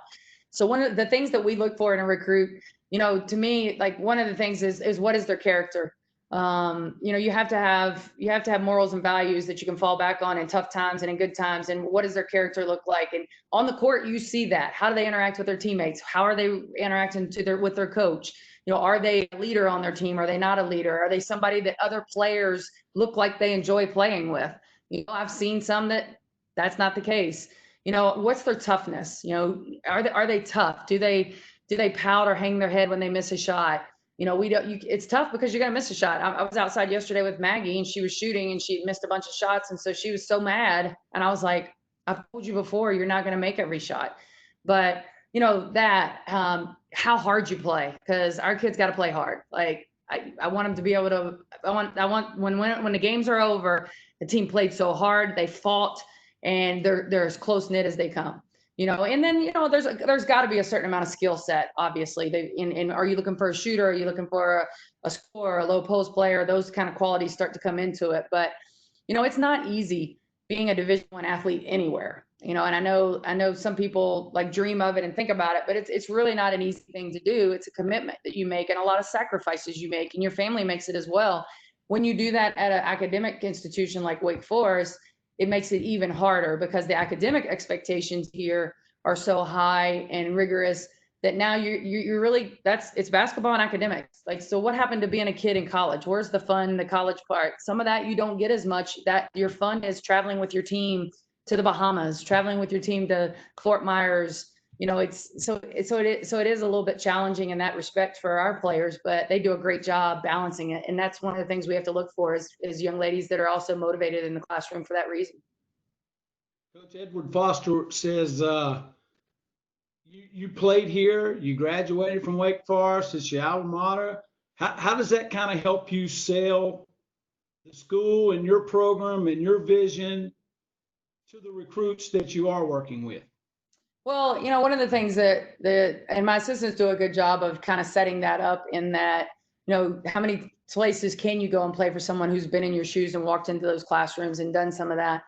So one of the things that we look for in a recruit, to me, like one of the things is what is their character? You have to have morals and values that you can fall back on in tough times and in good times. And what does their character look like? And on the court, you see that. How do they interact with their teammates? How are they interacting with their coach? Are they a leader on their team? Are they not a leader? Are they somebody that other players look like they enjoy playing with? I've seen some that's not the case. What's their toughness? Are they tough? Do they pout or hang their head when they miss a shot? It's tough because you're going to miss a shot. I was outside yesterday with Maggie and she was shooting and she missed a bunch of shots. And so she was so mad. And I was like, I've told you before, you're not going to make every shot. But how hard you play, because our kids got to play hard. Like I want them to be able to, I want when the games are over, the team played so hard, they fought, and they're as close knit as they come. And then there's got to be a certain amount of skill set. Obviously, are you looking for a shooter? Are you looking for a scorer, a low post player? Those kind of qualities start to come into it. But it's not easy being a Division I athlete anywhere. And I know some people like dream of it and think about it, but it's really not an easy thing to do. It's a commitment that you make and a lot of sacrifices you make, and your family makes it as well. When you do that at an academic institution like Wake Forest, it makes it even harder because the academic expectations here are so high and rigorous that now you're really, it's basketball and academics. Like, so what happened to being a kid in college? Where's the fun, the college part? Some of that you don't get as much. That your fun is traveling with your team to the Bahamas, traveling with your team to Fort Myers. It is a little bit challenging in that respect for our players, but they do a great job balancing it. And that's one of the things we have to look for is young ladies that are also motivated in the classroom for that reason. Coach Edward Foster says, you played here, you graduated from Wake Forest, it's your alma mater. How does that kind of help you sell the school and your program and your vision to the recruits that you are working with? Well, one of the things that and my assistants do a good job of kind of setting that up in that, how many places can you go and play for someone who's been in your shoes and walked into those classrooms and done some of that.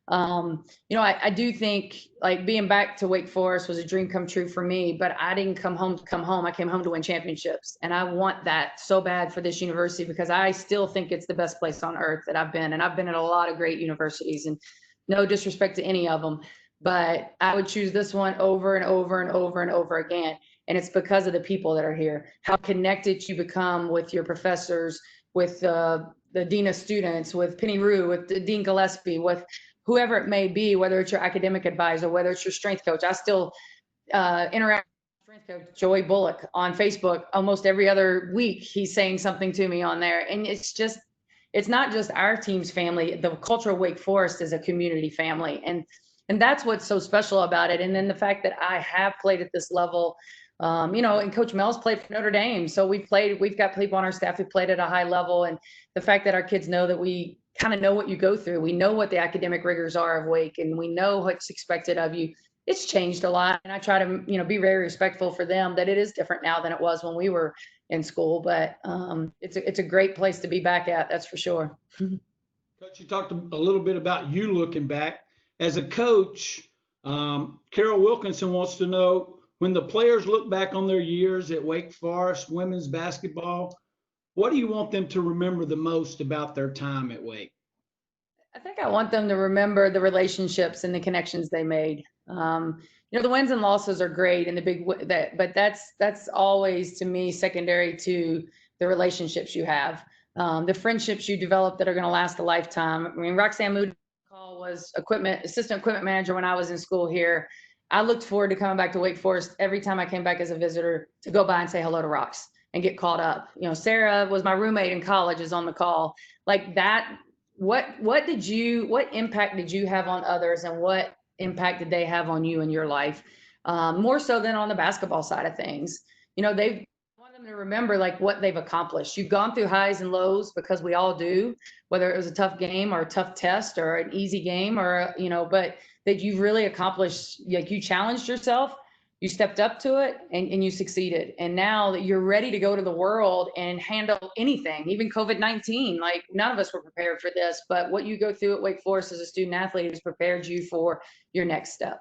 I do think like being back to Wake Forest was a dream come true for me, but I didn't come home to come home. I came home to win championships. And I want that so bad for this university because I still think it's the best place on earth that I've been. And I've been at a lot of great universities, and no disrespect to any of them, but I would choose this one over and over and over and over again. And it's because of the people that are here, how connected you become with your professors, with the dean of students, with Penny Rue, with Dean Gillespie, with whoever it may be, whether it's your academic advisor, whether it's your strength coach. I still interact with strength coach Joey Bullock on Facebook almost every other week. He's saying something to me on there. And it's not just our team's family. The culture of Wake Forest is a community family. And that's what's so special about it. And then the fact that I have played at this level And Coach Mel's played for Notre Dame. So we've got people on our staff who played at a high level. And the fact that our kids know that we kind of know what you go through. We know what the academic rigors are of Wake, and we know what's expected of you. It's changed a lot. And I try to, be very respectful for them that it is different now than it was when we were in school. But it's a great place to be back at, that's for sure. Coach, you talked a little bit about you looking back. As a coach, Carol Wilkinson wants to know, when the players look back on their years at Wake Forest women's basketball, what do you want them to remember the most about their time at Wake? I think I want them to remember the relationships and the connections they made. The wins and losses are great and but that's always, to me, secondary to the relationships you have, the friendships you develop that are going to last a lifetime. I mean, Roxanne Moody was assistant equipment manager when I was in school here. I looked forward to coming back to Wake Forest every time I came back as a visitor to go by and say hello to Rox and get caught up. Sarah was my roommate in college, is on the call. Like that, what impact did you have on others, and what impact did they have on you in your life? More so than on the basketball side of things. I want them to remember like what they've accomplished. You've gone through highs and lows, because we all do, whether it was a tough game or a tough test or an easy game or, but that you've really accomplished, like you challenged yourself, you stepped up to it, and you succeeded. And now that you're ready to go to the world and handle anything, even COVID-19, like none of us were prepared for this, but what you go through at Wake Forest as a student athlete has prepared you for your next step.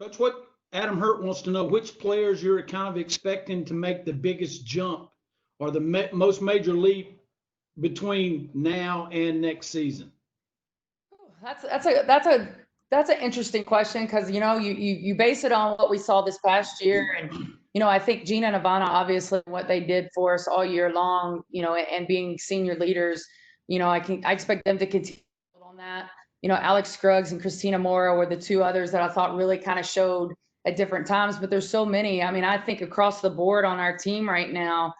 Coach, what Adam Hurt wants to know, which players you're kind of expecting to make the biggest jump or the most major leap between now and next season? That's an interesting question, because you base it on what we saw this past year, and I think Gina and Ivana, obviously what they did for us all year long, and being senior leaders, I expect them to continue on that. Alex Scruggs and Christina Mora were the two others that I thought really kind of showed at different times, but there's so many. I mean, I think across the board on our team right now,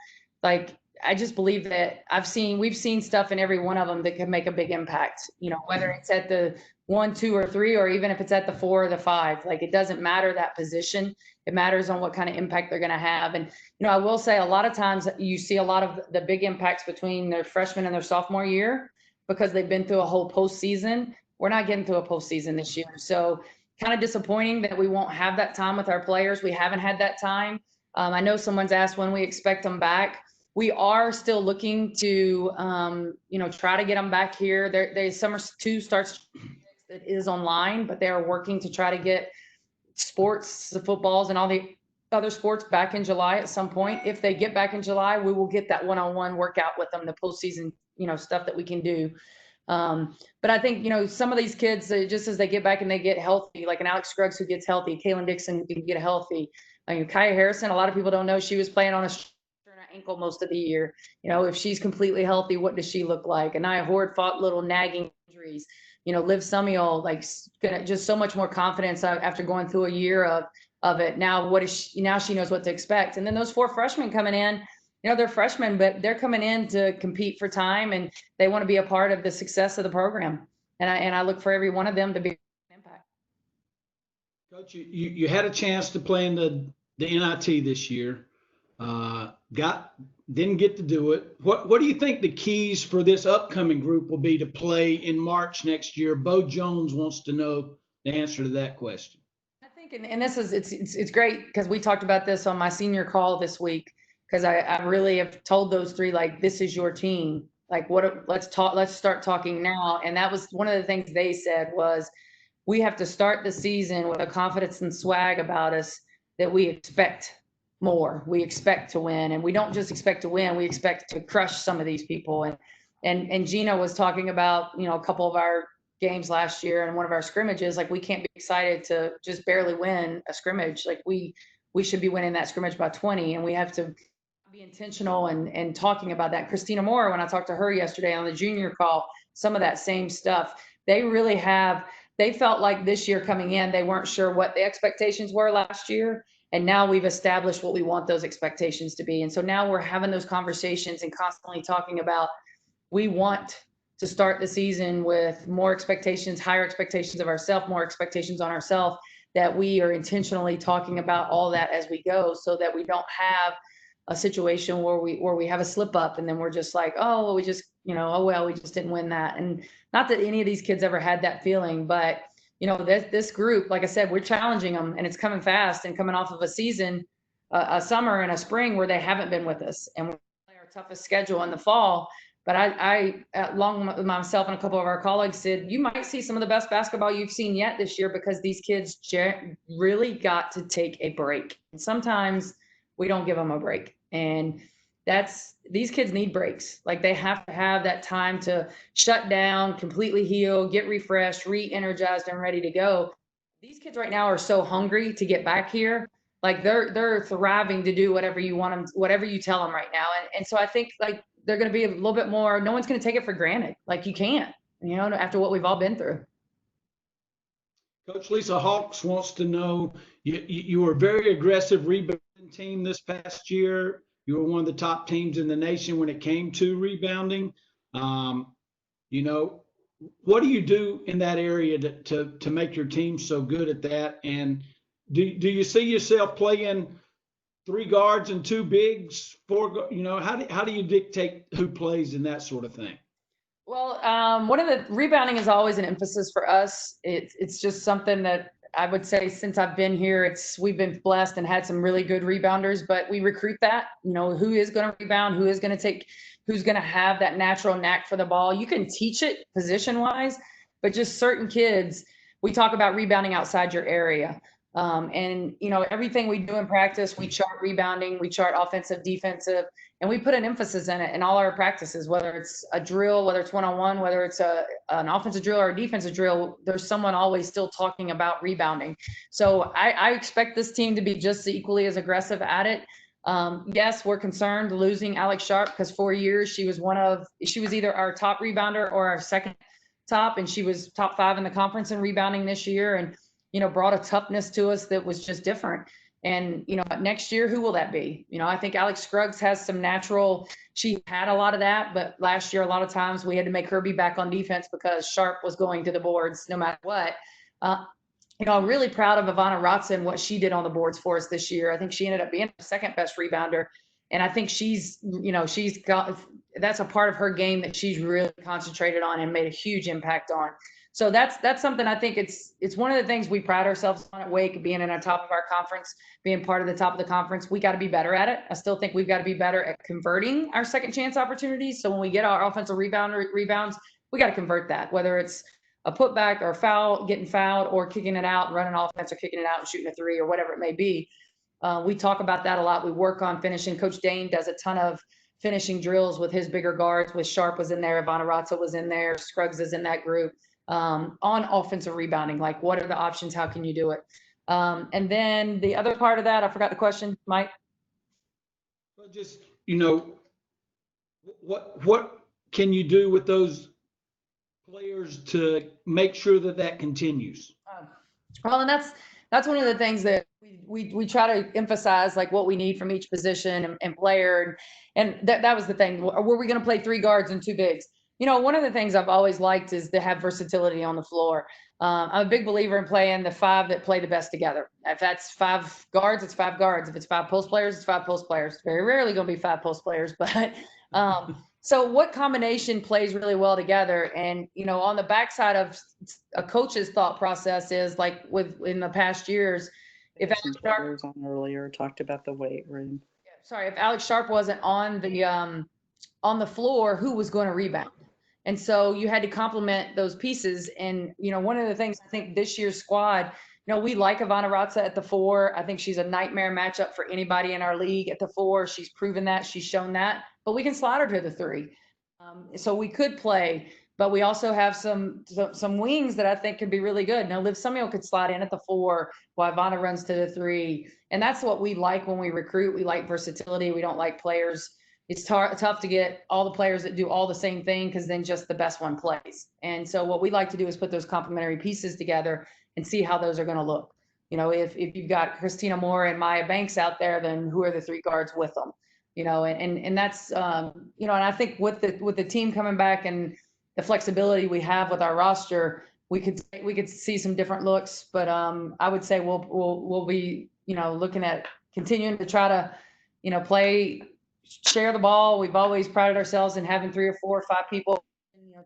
like I just believe that we've seen stuff in every one of them that can make a big impact, whether it's at the 1, 2, or 3, or even if it's at the 4 or the 5, like it doesn't matter that position. It matters on what kind of impact they're going to have. And, I will say a lot of times you see a lot of the big impacts between their freshman and their sophomore year, because they've been through a whole postseason. We're not getting through a postseason this year. So kind of disappointing that we won't have that time with our players. We haven't had that time. I know someone's asked when we expect them back. We are still looking to, try to get them back here. Summer 2 starts, that is online, but they are working to try to get sports, the footballs and all the other sports back in July at some point. If they get back in July, we will get that one-on-one workout with them, the postseason, stuff that we can do. But I think, some of these kids, just as they get back and they get healthy, like an Alex Scruggs who gets healthy, Kaylin Dixon who can get healthy. Kaya Harrison, a lot of people don't know she was playing on a ankle most of the year. If she's completely healthy, what does she look like? Ania Hoard fought little nagging injuries. Liv Sumiel, like just so much more confidence after going through a year of it. Now now she knows what to expect. And then those 4 freshmen coming in, they're freshmen, but they're coming in to compete for time, and they want to be a part of the success of the program. And I look for every one of them to be an impact. Coach, you had a chance to play in the NIT this year. Didn't get to do it. What do you think the keys for this upcoming group will be to play in March next year? Bo Jones wants to know the answer to that question. I think, and this is, it's great, because we talked about this on my senior call this week, because I really have told those 3, like, this is your team. Like, let's start talking now. And that was one of the things they said was, we have to start the season with a confidence and swag about us that we expect more. We expect to win, and we don't just expect to win, we expect to crush some of these people. And Gina was talking about, a couple of our games last year and one of our scrimmages, like we can't be excited to just barely win a scrimmage. Like we should be winning that scrimmage by 20, and we have to be intentional and talking about that. Christina Mora, when I talked to her yesterday on the junior call, some of that same stuff. They felt like this year coming in, they weren't sure what the expectations were last year. And now we've established what we want those expectations to be. And so now we're having those conversations and constantly talking about, we want to start the season with more expectations, higher expectations of ourselves, more expectations on ourselves that we are intentionally talking about all that as we go, so that we don't have a situation where we have a slip up and then we're just like, oh, well, we just, oh, well, we just didn't win that. And not that any of these kids ever had that feeling, but this group, like I said, we're challenging them, and it's coming fast and coming off of a season, a summer and a spring where they haven't been with us, and we play our toughest schedule in the fall. But I along with myself and a couple of our colleagues, said you might see some of the best basketball you've seen yet this year, because these kids really got to take a break. And sometimes we don't give them a break, and these kids need breaks. Like, they have to have that time to shut down, completely heal, get refreshed, re-energized, and ready to go. These kids right now are so hungry to get back here. Like, they're thriving to do whatever you want them, whatever you tell them right now. And so I think, like, they're going to be a little bit more, no one's going to take it for granted. Like, you can't, after what we've all been through. Coach Lisa Hawks wants to know, you were a very aggressive rebounding team this past year. You were one of the top teams in the nation when it came to rebounding. What do you do in that area to make your team so good at that? And do you see yourself playing 3 guards and 2 bigs, 4? How do you dictate who plays and that sort of thing? Well, one of the rebounding is always an emphasis for us. It's just something that I would say since I've been here, we've been blessed and had some really good rebounders, but we recruit that, who is going to rebound, who's going to have that natural knack for the ball. You can teach it position wise, but just certain kids, we talk about rebounding outside your area. Everything we do in practice, we chart rebounding, we chart offensive, defensive, and we put an emphasis in it in all our practices, whether it's a drill, whether it's one-on-one, whether it's an offensive drill or a defensive drill, there's someone always still talking about rebounding. So I expect this team to be just equally as aggressive at it. Yes, we're concerned losing Alex Sharp, because 4 years she was either our top rebounder or our second top, and she was top 5 in the conference in rebounding this year, and brought a toughness to us that was just different. And, next year, who will that be? I think Alex Scruggs has some she had a lot of that, but last year, a lot of times we had to make her be back on defense because Sharp was going to the boards no matter what. I'm really proud of Ivana Ratza and what she did on the boards for us this year. I think she ended up being the second best rebounder. And I think that's a part of her game that she's really concentrated on and made a huge impact on. So that's something I think it's one of the things we pride ourselves on at Wake, being in the top of our conference, being part of the top of the conference. We got to be better at it. I still think we've got to be better at converting our second chance opportunities. So when we get our offensive rebounds, we got to convert that, whether it's a putback or a foul, getting fouled, or kicking it out, running offense, or kicking it out and shooting a 3, or whatever it may be. We talk about that a lot. We work on finishing. Coach Dane does a ton of finishing drills with his bigger guards. With Sharp was in there, Ivana Ratza was in there, Scruggs is in that group. On offensive rebounding, like, what are the options? How can you do it? And then the other part of that, I forgot the question, Mike. Well, just, what can you do with those players to make sure that continues? Well, and that's one of the things that we try to emphasize, like, what we need from each position and player. And that was the thing. Were we going to play 3 guards and 2 bigs? One of the things I've always liked is to have versatility on the floor. I'm a big believer in playing the 5 that play the best together. If that's 5 guards, it's 5 guards. If it's 5 post players, it's 5 post players. Very rarely going to be 5 post players, but so what combination plays really well together? And, on the backside of a coach's thought process is, like, in the past years, if Alex Sharp was on earlier talked about the weight room. If Alex Sharp wasn't on the floor, who was going to rebound? And so you had to complement those pieces. And, one of the things I think this year's squad, we like Ivana Ratza at the 4. I think she's a nightmare matchup for anybody in our league at the 4. She's proven that, she's shown that, but we can slide her to the 3. So we could play, but we also have some wings that I think could be really good. Now, Liv Samuel could slide in at the 4 while Ivana runs to the 3. And that's what we like when we recruit. We like versatility. We don't like players. It's tough to get all the players that do all the same thing, because then just the best one plays. And so what we like to do is put those complementary pieces together and see how those are going to look. If you've got Christina Mora and Maya Banks out there, then who are the 3 guards with them? And that's and I think with the team coming back and the flexibility we have with our roster, we could see some different looks, but I would say we'll be, looking at continuing to try to, share the ball. We've always prided ourselves in having 3 or 4 or 5 people,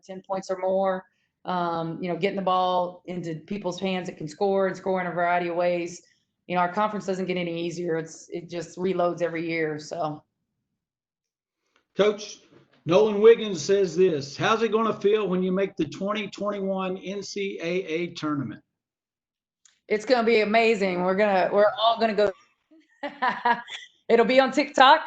10 points or more, getting the ball into people's hands that can score and score in a variety of ways. Our conference doesn't get any easier. It just reloads every year. So. Coach, Nolan Wiggins says this: how's it going to feel when you make the 2021 NCAA tournament? It's going to be amazing. We're all going to go. It'll be on TikTok.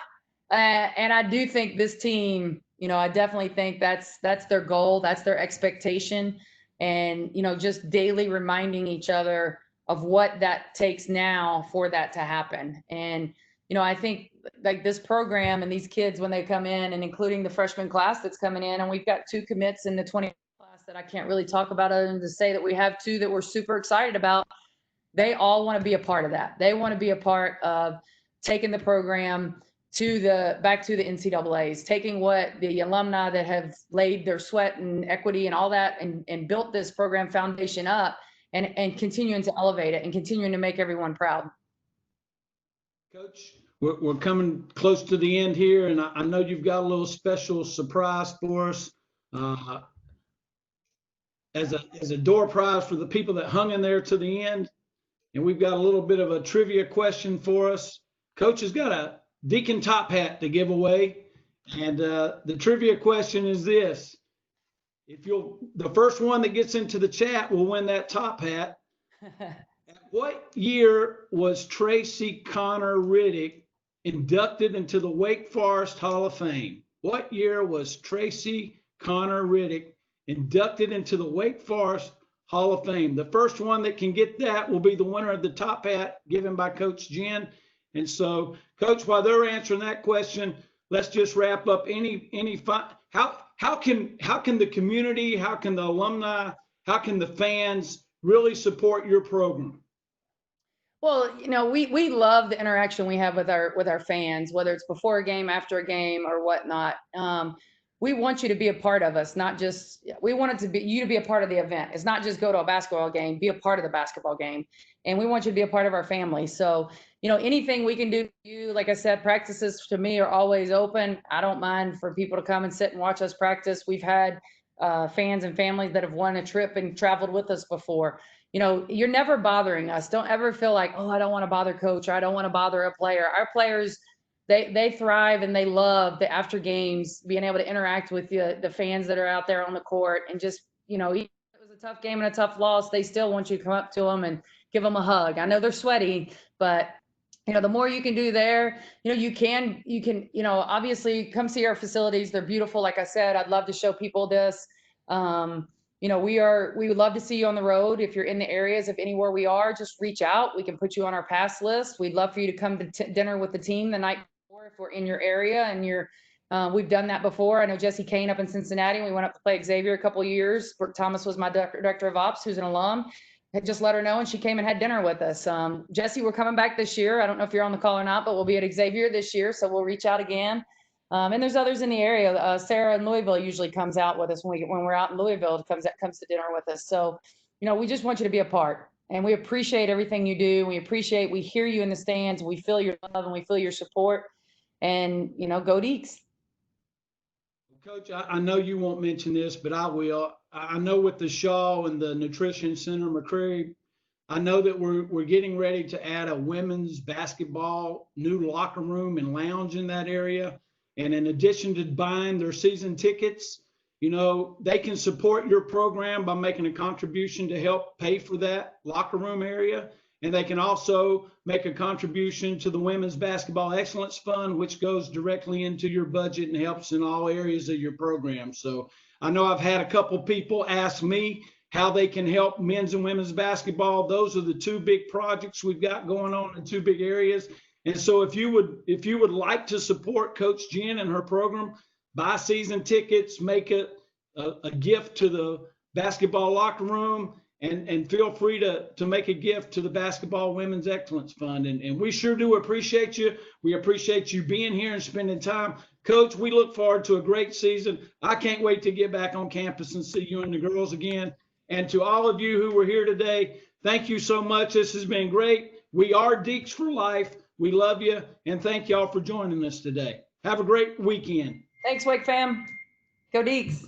And I do think this team, I definitely think that's their goal. That's their expectation. And, just daily reminding each other of what that takes now for that to happen. And, I think like this program and these kids, when they come in, and including the freshman class that's coming in, and we've got 2 commits in the 20 class that I can't really talk about other than to say that we have 2 that we're super excited about. They all want to be a part of that. They want to be a part of taking the program back to the NCAAs, taking what the alumni that have laid their sweat and equity and all that and built this program foundation up and continuing to elevate it and continuing to make everyone proud. Coach, we're coming close to the end here, and I know you've got a little special surprise for us as a door prize for the people that hung in there to the end. And we've got a little bit of a trivia question for us. Coach has got a Deacon top hat to give away. And the trivia question is this: the first one that gets into the chat will win that top hat. At what year was Tracy Connor Riddick inducted into the Wake Forest Hall of Fame? What year was Tracy Connor Riddick inducted into the Wake Forest Hall of Fame? The first one that can get that will be the winner of the top hat given by Coach Jen. And so, Coach, while they're answering that question, let's just wrap up how can the community, how can the alumni, how can the fans really support your program? Well, we love the interaction we have with our fans, whether it's before a game, after a game, or whatnot. We want you to be a part of us, not just, we want it to be you to be a part of the event. It's not just go to a basketball game, be a part of the basketball game. And we want you to be a part of our family. So, anything we can do for you, like I said, practices to me are always open. I don't mind for people to come and sit and watch us practice. We've had fans and families that have won a trip and traveled with us before. You're never bothering us. Don't ever feel like, oh, I don't want to bother coach, or I don't want to bother a player. Our players, they thrive and they love the after games, being able to interact with the fans that are out there on the court, and just, even if it was a tough game and a tough loss, they still want you to come up to them and give them a hug. I know they're sweaty, but the more you can do there, you can, obviously come see our facilities. They're beautiful. Like I said, I'd love to show people this. We would love to see you on the road. If you're in the areas of anywhere we are, just reach out. We can put you on our pass list. We'd love for you to come to dinner with the team the night before if we're in your area and we've done that before. I know Jesse Kane up in Cincinnati. We went up to play Xavier a couple of years. Brooke Thomas was my director of ops, who's an alum. I just let her know, and she came and had dinner with us. Jesse, we're coming back this year. I don't know if you're on the call or not, but we'll be at Xavier this year, so we'll reach out again. And there's others in the area. Sarah in Louisville usually comes out with us when we're out in Louisville, comes to dinner with us. So, we just want you to be a part, and we appreciate everything you do. We hear you in the stands. We feel your love and we feel your support, and, go Deeks. Coach, I know you won't mention this, but I will. I know with the Shaw and the Nutrition Center McCrary, I know that we're getting ready to add a women's basketball new locker room and lounge in that area. And in addition to buying their season tickets, they can support your program by making a contribution to help pay for that locker room area. And they can also make a contribution to the Women's Basketball Excellence Fund, which goes directly into your budget and helps in all areas of your program. So I know I've had a couple people ask me how they can help men's and women's basketball. Those are the 2 big projects we've got going on in 2 big areas. And so if you would like to support Coach Jen and her program, buy season tickets, make a gift to the basketball locker room, and feel free to make a gift to the Basketball Women's Excellence Fund. And we sure do appreciate you. We appreciate you being here and spending time. Coach, we look forward to a great season. I can't wait to get back on campus and see you and the girls again. And to all of you who were here today, thank you so much. This has been great. We are Deeks for life. We love you, and thank y'all for joining us today. Have a great weekend. Thanks, Wake fam. Go Deeks.